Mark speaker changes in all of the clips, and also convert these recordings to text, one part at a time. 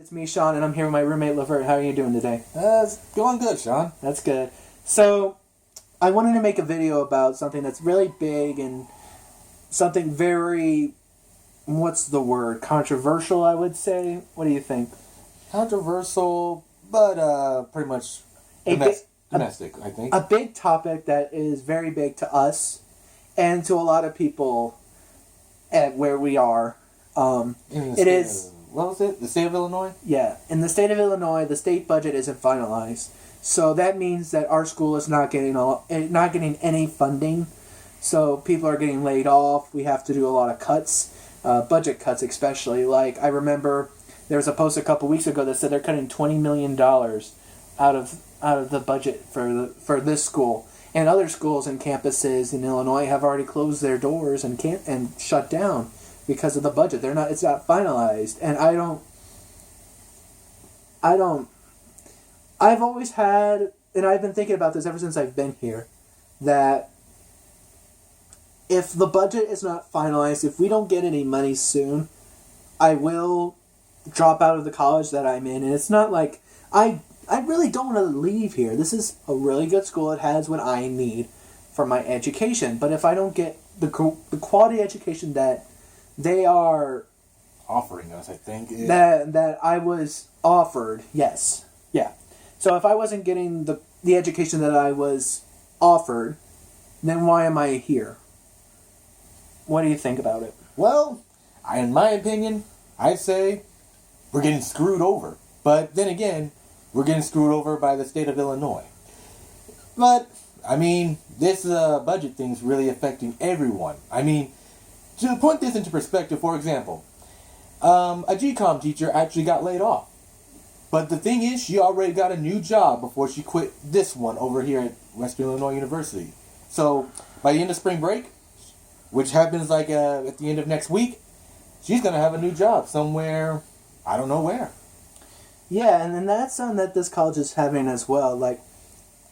Speaker 1: It's me, Sean, and I'm here with my roommate, Lavert. How are you doing today?
Speaker 2: It's going good, Sean.
Speaker 1: That's good. So, I wanted to make a video about something that's really big and something very, what's the word? Controversial, I would say. What do you think?
Speaker 2: Controversial, but pretty much domestic, I think.
Speaker 1: A big topic that is very big to us and to a lot of people at where we are. It is...
Speaker 2: What was it? The state of Illinois?
Speaker 1: Yeah. In the state of Illinois, the state budget isn't finalized. So that means that our school is not getting any funding. So people are getting laid off. We have to do a lot of cuts, budget cuts especially. Like, I remember there was a post a couple weeks ago that said they're cutting $20 million out of the budget for this school. And other schools and campuses in Illinois have already closed their doors and shut down because of the budget. It's not finalized. And I've always had, and I've been thinking about this ever since I've been here, that if the budget is not finalized, if we don't get any money soon, I will drop out of the college that I'm in. And it's not like, I really don't want to leave here. This is a really good school. It has what I need for my education. But if I don't get the quality education that they are
Speaker 2: offering us, I think.
Speaker 1: That I was offered, yes. Yeah. So if I wasn't getting the education that I was offered, then why am I here? What do you think about it?
Speaker 2: Well, in my opinion, I'd say we're getting screwed over. But then again, we're getting screwed over by the state of Illinois. But, I mean, this budget thing's really affecting everyone. I mean, to put this into perspective, for example, a GCOM teacher actually got laid off. But the thing is, she already got a new job before she quit this one over here at Western Illinois University. So, by the end of spring break, which happens like at the end of next week, she's going to have a new job somewhere, I don't know where.
Speaker 1: Yeah, and then that's something that this college is having as well. Like,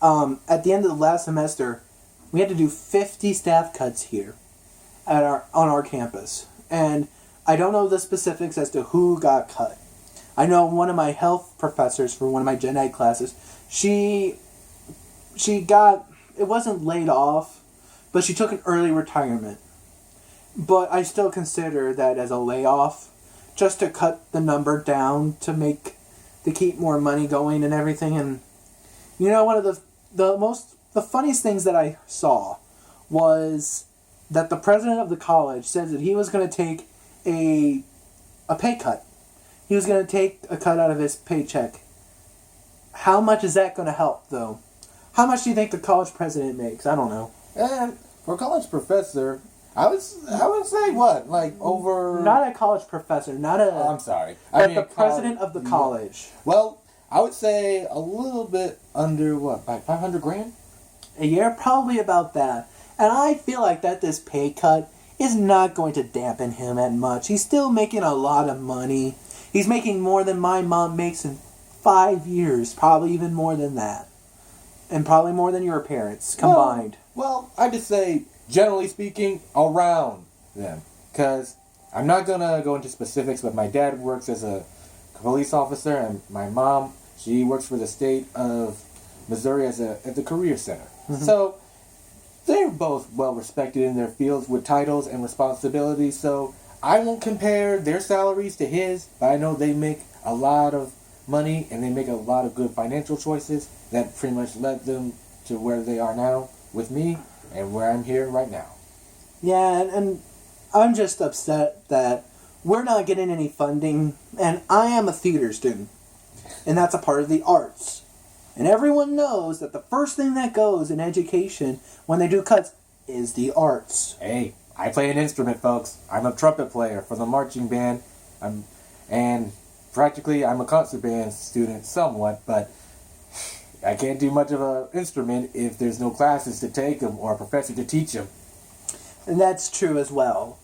Speaker 1: at the end of the last semester, we had to do 50 staff cuts here on our campus. And I don't know the specifics as to who got cut. I know one of my health professors for one of my gen ed classes, she got, it wasn't laid off, but she took an early retirement. But I still consider that as a layoff, just to cut the number down to keep more money going and everything. And, you know, one of the funniest things that I saw was that the president of the college said that he was going to take a pay cut. He was going to take a cut out of his paycheck. How much is that going to help, though? How much do you think the college president makes? I don't know.
Speaker 2: And for a college professor, I would say what? Like over...
Speaker 1: Not a college professor, not a...
Speaker 2: I'm sorry.
Speaker 1: I mean the president of the college.
Speaker 2: Well, I would say a little bit under, what, like $500,000?
Speaker 1: A year? Probably about that. And I feel like that this pay cut is not going to dampen him at much. He's still making a lot of money. He's making more than my mom makes in 5 years. Probably even more than that. And probably more than your parents combined.
Speaker 2: Well, I just say, generally speaking, around them. Because I'm not going to go into specifics, but my dad works as a police officer, and my mom, she works for the state of Missouri at the career center. Mm-hmm. So they're both well respected in their fields with titles and responsibilities. So I won't compare their salaries to his, but I know they make a lot of money and they make a lot of good financial choices that pretty much led them to where they are now with me and where I'm here right now.
Speaker 1: Yeah, and I'm just upset that we're not getting any funding, and I am a theater student, and that's a part of the arts. And everyone knows that the first thing that goes in education when they do cuts is the arts.
Speaker 2: Hey, I play an instrument, folks. I'm a trumpet player for the marching band. And practically I'm a concert band student somewhat, but I can't do much of an instrument if there's no classes to take them or a professor to teach them.
Speaker 1: And that's true as well.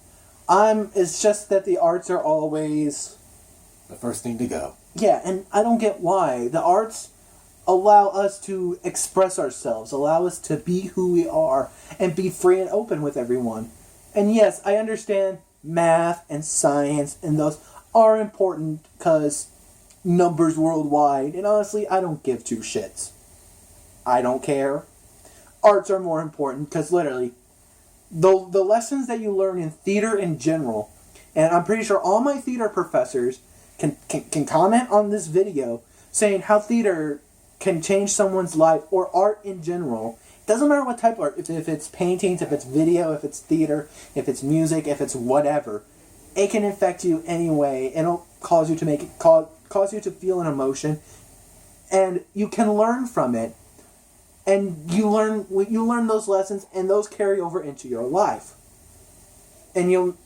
Speaker 1: It's just that the arts are always
Speaker 2: the first thing to go.
Speaker 1: Yeah, and I don't get why. The arts allow us to express ourselves, allow us to be who we are, and be free and open with everyone. And yes, I understand math and science and those are important because numbers worldwide, and honestly, I don't give two shits. I don't care. Arts are more important because literally, the lessons that you learn in theater in general, and I'm pretty sure all my theater professors can comment on this video saying how theater can change someone's life or art in general. Doesn't matter what type of art, if it's paintings, if it's video, if it's theater, if it's music, if it's whatever, it can affect you anyway. It'll cause you to cause you to feel an emotion, and you can learn from it, and you learn those lessons, and those carry over into your life, and you'll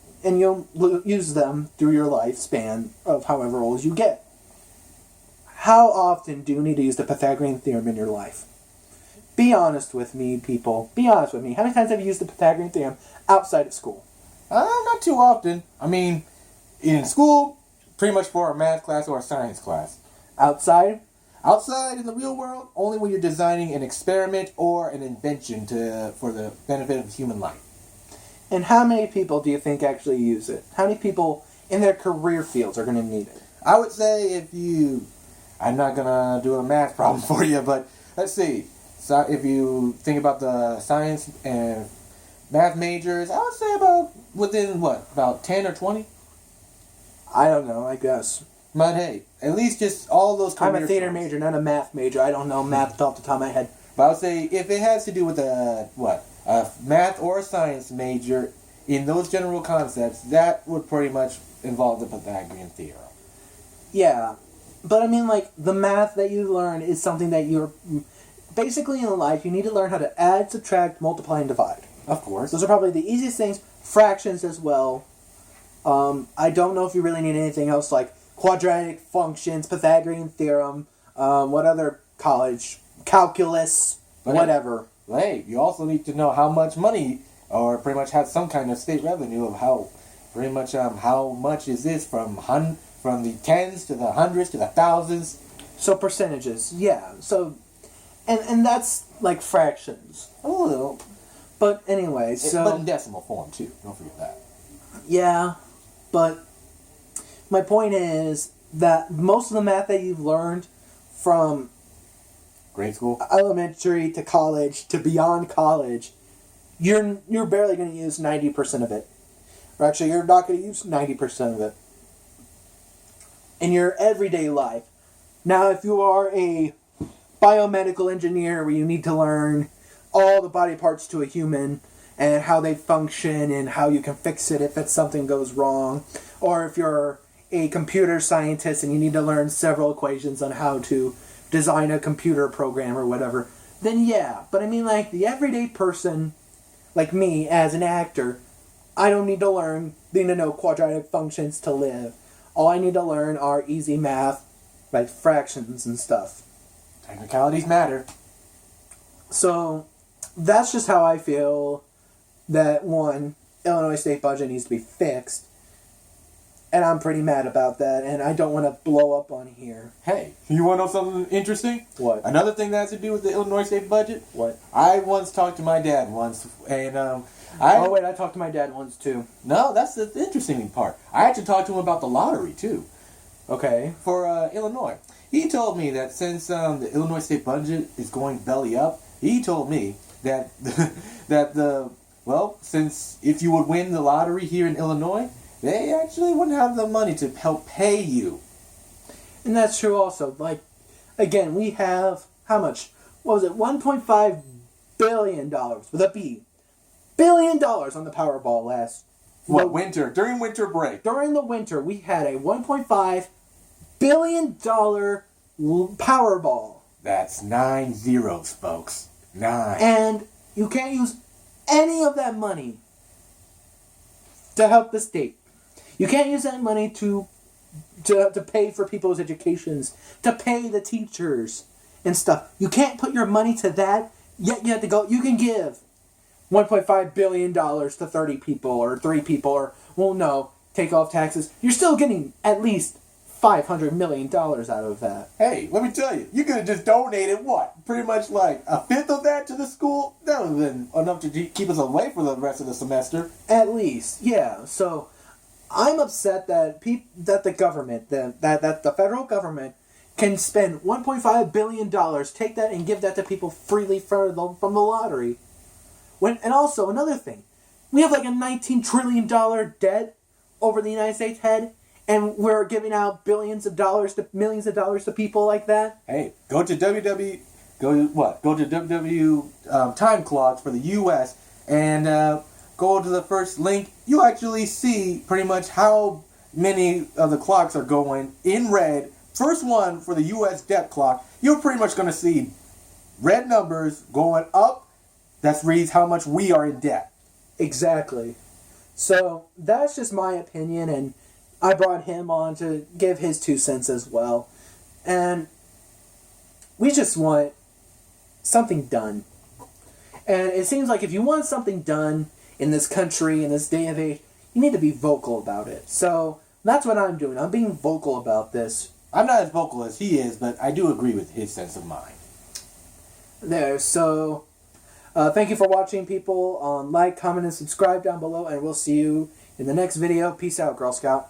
Speaker 1: use them through your lifespan of however old you get. How often do you need to use the Pythagorean theorem in your life? Be honest with me, people. Be honest with me. How many times have you used the Pythagorean theorem outside of school?
Speaker 2: Not too often. I mean, in school, pretty much for a math class or a science class.
Speaker 1: Outside?
Speaker 2: Outside in the real world, only when you're designing an experiment or an invention for the benefit of human life.
Speaker 1: And how many people do you think actually use it? How many people in their career fields are going to need it?
Speaker 2: I would say I'm not going to do a math problem for you, but let's see. So if you think about the science and math majors, I would say about 10 or 20?
Speaker 1: I don't know, I guess.
Speaker 2: But hey, at least just all those career
Speaker 1: I'm a theater
Speaker 2: fields.
Speaker 1: major, not a math major. I don't know math off the top of my head.
Speaker 2: But I would say if it has to do with a math or a science major, in those general concepts, that would pretty much involve the Pythagorean theorem.
Speaker 1: Yeah, but I mean, like, the math that you learn is something that you're... Basically, in life, you need to learn how to add, subtract, multiply, and divide.
Speaker 2: Of course.
Speaker 1: Those are probably the easiest things. Fractions as well. I don't know if you really need anything else like quadratic functions, Pythagorean theorem, what other college, calculus, whatever.
Speaker 2: Hey, you also need to know how much money, or pretty much have some kind of state revenue of how much is this from the tens to the hundreds to the thousands.
Speaker 1: So percentages, yeah. So, and that's like fractions.
Speaker 2: A little.
Speaker 1: But anyway, so...
Speaker 2: But in decimal form, too. Don't forget that.
Speaker 1: Yeah, but my point is that most of the math that you've learned from
Speaker 2: grade school,
Speaker 1: elementary to college to beyond college, you're barely going to use 90% of it. Or actually, you're not going to use 90% of it in your everyday life. Now, if you are a biomedical engineer where you need to learn all the body parts to a human and how they function and how you can fix it if something goes wrong, or if you're a computer scientist and you need to learn several equations on how to design a computer program or whatever, then yeah. But I mean, like, the everyday person, like me as an actor, I don't need to know quadratic functions to live. All I need to learn are easy math, like fractions and stuff.
Speaker 2: Technicalities matter.
Speaker 1: So, that's just how I feel that, one, Illinois state budget needs to be fixed. And I'm pretty mad about that, and I don't want to blow up on here.
Speaker 2: Hey, you want to know something interesting?
Speaker 1: What?
Speaker 2: Another thing that has to do with the Illinois state budget?
Speaker 1: What?
Speaker 2: I once talked to my dad once, and
Speaker 1: Oh, wait, I talked to my dad once, too.
Speaker 2: No, that's the interesting part. I actually talked to him about the lottery, too.
Speaker 1: Okay.
Speaker 2: For Illinois. He told me that since the Illinois state budget is going belly up, he told me that since if you would win the lottery here in Illinois, they actually wouldn't have the money to help pay you.
Speaker 1: And that's true also. Like, again, we have, how much? What was it? $1.5 billion, with a B. $1 billion on the Powerball last...
Speaker 2: Winter? During winter break.
Speaker 1: During the winter, we had a $1.5 billion Powerball.
Speaker 2: That's 9 zeros, folks. 9.
Speaker 1: And you can't use any of that money to help the state. You can't use that money to pay for people's educations, to pay the teachers and stuff. You can't put your money to that, yet you have to go, you can give $1.5 billion to 30 people or 3 people or, well, no, take off taxes. You're still getting at least $500 million out of that.
Speaker 2: Hey, let me tell you, you could have just donated what? Pretty much like a fifth of that to the school? That would have been enough to keep us away for the rest of the semester.
Speaker 1: At least, yeah. So, I'm upset that that the government, that the federal government, can spend $1.5 billion, take that and give that to people freely from the lottery. And also, another thing, we have like a $19 trillion debt over the United States head, and we're giving out millions of dollars to people like that.
Speaker 2: Hey, go to www time clocks for the U.S. and go to the first link. You actually see pretty much how many of the clocks are going in red. First one for the U.S. debt clock, you're pretty much going to see red numbers going up. That reads how much we are in debt.
Speaker 1: Exactly. So that's just my opinion, and I brought him on to give his 2 cents as well. And we just want something done. And it seems like if you want something done in this country, in this day of age, you need to be vocal about it. So that's what I'm doing. I'm being vocal about this.
Speaker 2: I'm not as vocal as he is, but I do agree with his sense of mind.
Speaker 1: There, so thank you for watching, people. Like, comment, and subscribe down below, and we'll see you in the next video. Peace out, Girl Scout.